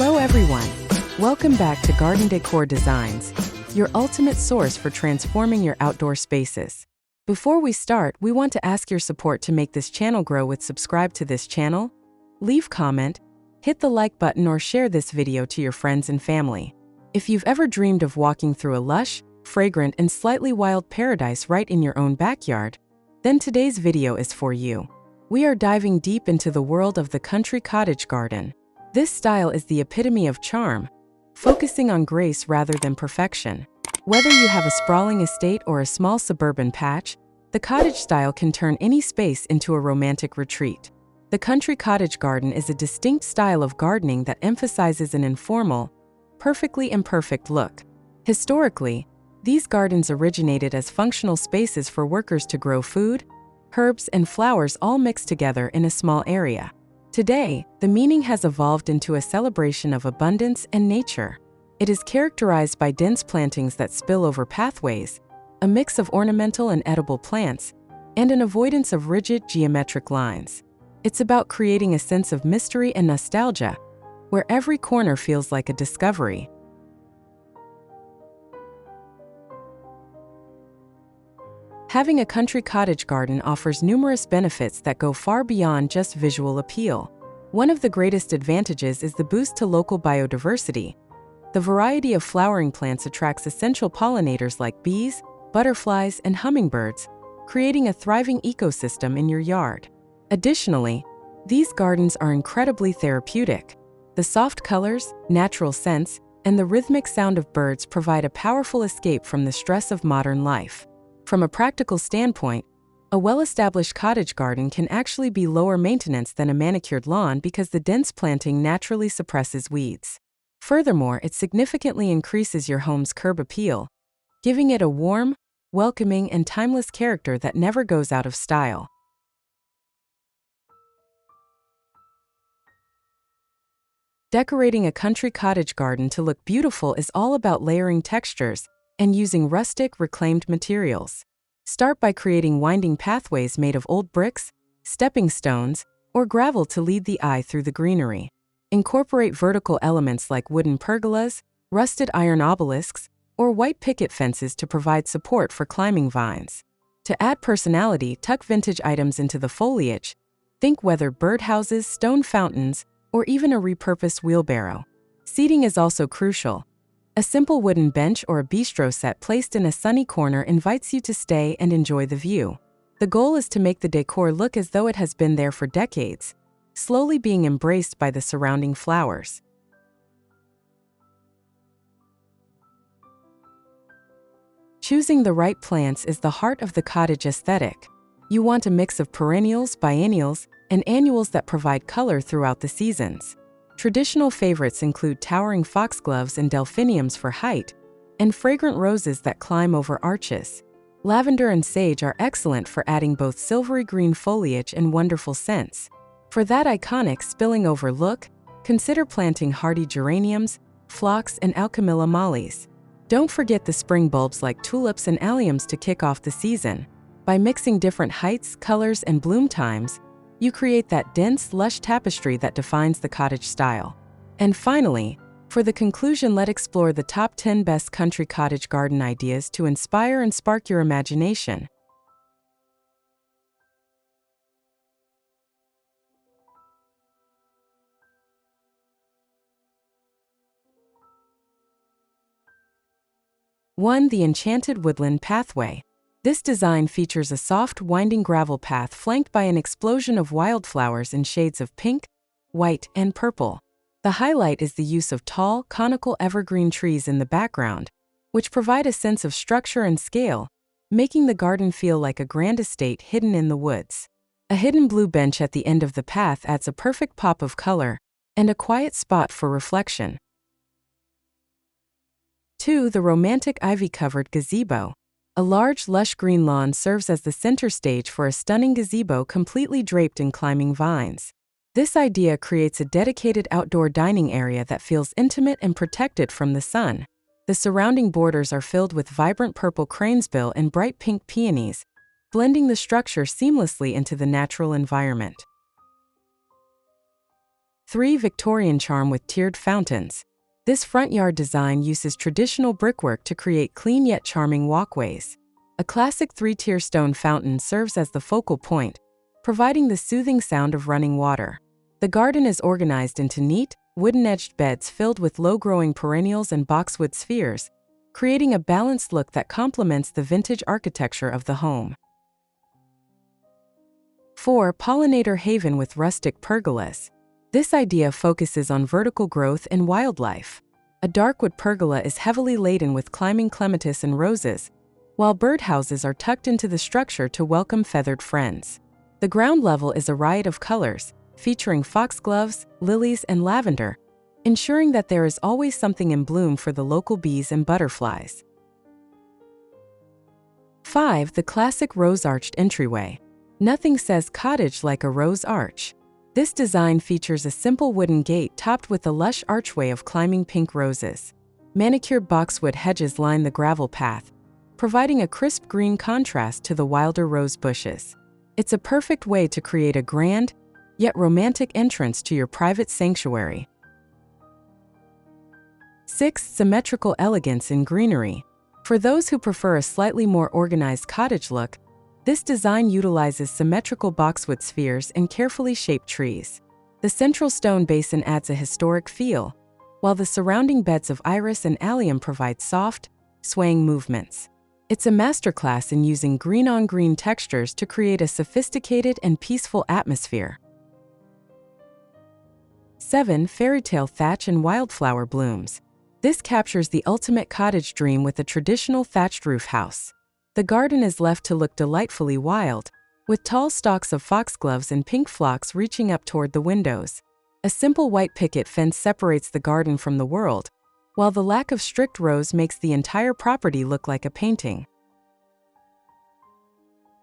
Hello everyone! Welcome back to Garden Decor Designs, your ultimate source for transforming your outdoor spaces. Before we start, we want to ask your support to make this channel grow with subscribe to this channel, leave comment, hit the like button or share this video to your friends and family. If you've ever dreamed of walking through a lush, fragrant and slightly wild paradise right in your own backyard, then today's video is for you. We are diving deep into the world of the Country Cottage Garden. This style is the epitome of charm, focusing on grace rather than perfection. Whether you have a sprawling estate or a small suburban patch, the cottage style can turn any space into a romantic retreat. The Country Cottage Garden is a distinct style of gardening that emphasizes an informal, perfectly imperfect look. Historically, these gardens originated as functional spaces for workers to grow food, herbs, and flowers all mixed together in a small area. Today, the meaning has evolved into a celebration of abundance and nature. It is characterized by dense plantings that spill over pathways, a mix of ornamental and edible plants, and an avoidance of rigid geometric lines. It's about creating a sense of mystery and nostalgia, where every corner feels like a discovery. Having a country cottage garden offers numerous benefits that go far beyond just visual appeal. One of the greatest advantages is the boost to local biodiversity. The variety of flowering plants attracts essential pollinators like bees, butterflies, and hummingbirds, creating a thriving ecosystem in your yard. Additionally, these gardens are incredibly therapeutic. The soft colors, natural scents, and the rhythmic sound of birds provide a powerful escape from the stress of modern life. From a practical standpoint, a well-established cottage garden can actually be lower maintenance than a manicured lawn because the dense planting naturally suppresses weeds. Furthermore, it significantly increases your home's curb appeal, giving it a warm, welcoming, and timeless character that never goes out of style. Decorating a country cottage garden to look beautiful is all about layering textures and using rustic, reclaimed materials. Start by creating winding pathways made of old bricks, stepping stones, or gravel to lead the eye through the greenery. Incorporate vertical elements like wooden pergolas, rusted iron obelisks, or white picket fences to provide support for climbing vines. To add personality, tuck vintage items into the foliage. Think weathered birdhouses, stone fountains, or even a repurposed wheelbarrow. Seating is also crucial. A simple wooden bench or a bistro set placed in a sunny corner invites you to stay and enjoy the view. The goal is to make the decor look as though it has been there for decades, slowly being embraced by the surrounding flowers. Choosing the right plants is the heart of the cottage aesthetic. You want a mix of perennials, biennials, and annuals that provide color throughout the seasons. Traditional favorites include towering foxgloves and delphiniums for height, and fragrant roses that climb over arches. Lavender and sage are excellent for adding both silvery green foliage and wonderful scents. For that iconic spilling over look, consider planting hardy geraniums, phlox, and alchemilla mollies. Don't forget the spring bulbs like tulips and alliums to kick off the season. By mixing different heights, colors, and bloom times, you create that dense, lush tapestry that defines the cottage style. And finally, for the conclusion, let's explore the top 10 best country cottage garden ideas to inspire and spark your imagination. One, the Enchanted Woodland Pathway. This design features a soft, winding gravel path flanked by an explosion of wildflowers in shades of pink, white, and purple. The highlight is the use of tall, conical evergreen trees in the background, which provide a sense of structure and scale, making the garden feel like a grand estate hidden in the woods. A hidden blue bench at the end of the path adds a perfect pop of color and a quiet spot for reflection. 2. The romantic ivy-covered gazebo. A large, lush green lawn serves as the center stage for a stunning gazebo completely draped in climbing vines. This idea creates a dedicated outdoor dining area that feels intimate and protected from the sun. The surrounding borders are filled with vibrant purple cranesbill and bright pink peonies, blending the structure seamlessly into the natural environment. 3. Victorian charm with tiered fountains. This front yard design uses traditional brickwork to create clean yet charming walkways. A classic 3-tier stone fountain serves as the focal point, providing the soothing sound of running water. The garden is organized into neat, wooden-edged beds filled with low-growing perennials and boxwood spheres, creating a balanced look that complements the vintage architecture of the home. 4. Pollinator haven with rustic pergolas. This idea focuses on vertical growth and wildlife. A darkwood pergola is heavily laden with climbing clematis and roses, while birdhouses are tucked into the structure to welcome feathered friends. The ground level is a riot of colors, featuring foxgloves, lilies, and lavender, ensuring that there is always something in bloom for the local bees and butterflies. 5. The classic rose-arched entryway. Nothing says cottage like a rose arch. This design features a simple wooden gate topped with a lush archway of climbing pink roses. Manicured boxwood hedges line the gravel path, providing a crisp green contrast to the wilder rose bushes. It's a perfect way to create a grand, yet romantic entrance to your private sanctuary. 6. Symmetrical elegance in greenery. For those who prefer a slightly more organized cottage look, this design utilizes symmetrical boxwood spheres and carefully shaped trees. The central stone basin adds a historic feel, while the surrounding beds of iris and allium provide soft, swaying movements. It's a masterclass in using green-on-green textures to create a sophisticated and peaceful atmosphere. 7. Fairytale thatch and wildflower blooms. This captures the ultimate cottage dream with a traditional thatched roof house. The garden is left to look delightfully wild, with tall stalks of foxgloves and pink phlox reaching up toward the windows. A simple white picket fence separates the garden from the world, while the lack of strict rows makes the entire property look like a painting.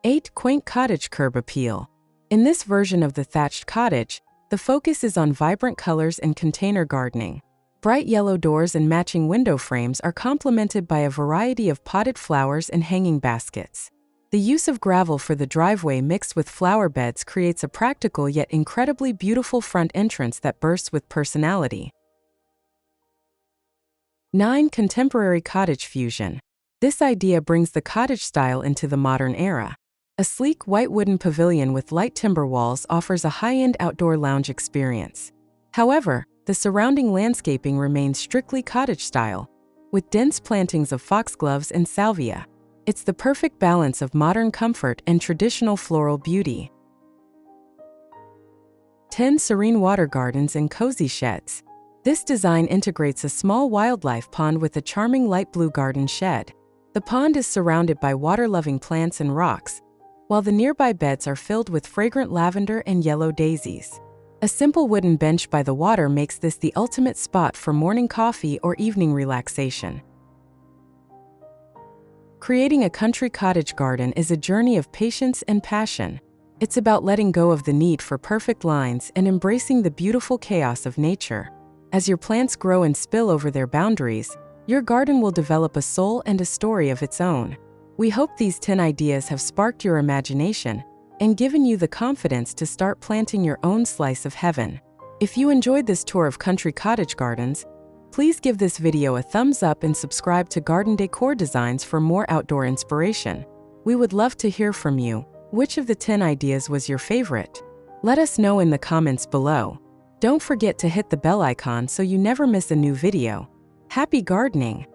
8. Quaint cottage curb appeal. In this version of the thatched cottage, the focus is on vibrant colors and container gardening. Bright yellow doors and matching window frames are complemented by a variety of potted flowers and hanging baskets. The use of gravel for the driveway mixed with flower beds creates a practical yet incredibly beautiful front entrance that bursts with personality. 9. Contemporary cottage fusion. This idea brings the cottage style into the modern era. A sleek white wooden pavilion with light timber walls offers a high-end outdoor lounge experience. However, the surrounding landscaping remains strictly cottage style, with dense plantings of foxgloves and salvia. It's the perfect balance of modern comfort and traditional floral beauty. 10. Serene water gardens and cozy sheds. This design integrates a small wildlife pond with a charming light blue garden shed. The pond is surrounded by water-loving plants and rocks, while the nearby beds are filled with fragrant lavender and yellow daisies. A simple wooden bench by the water makes this the ultimate spot for morning coffee or evening relaxation. Creating a country cottage garden is a journey of patience and passion. It's about letting go of the need for perfect lines and embracing the beautiful chaos of nature. As your plants grow and spill over their boundaries, your garden will develop a soul and a story of its own. We hope these 10 ideas have sparked your imagination and given you the confidence to start planting your own slice of heaven. If you enjoyed this tour of Country Cottage Gardens, please give this video a thumbs up and subscribe to Garden Decor Designs for more outdoor inspiration. We would love to hear from you. Which of the 10 ideas was your favorite? Let us know in the comments below. Don't forget to hit the bell icon so you never miss a new video. Happy gardening!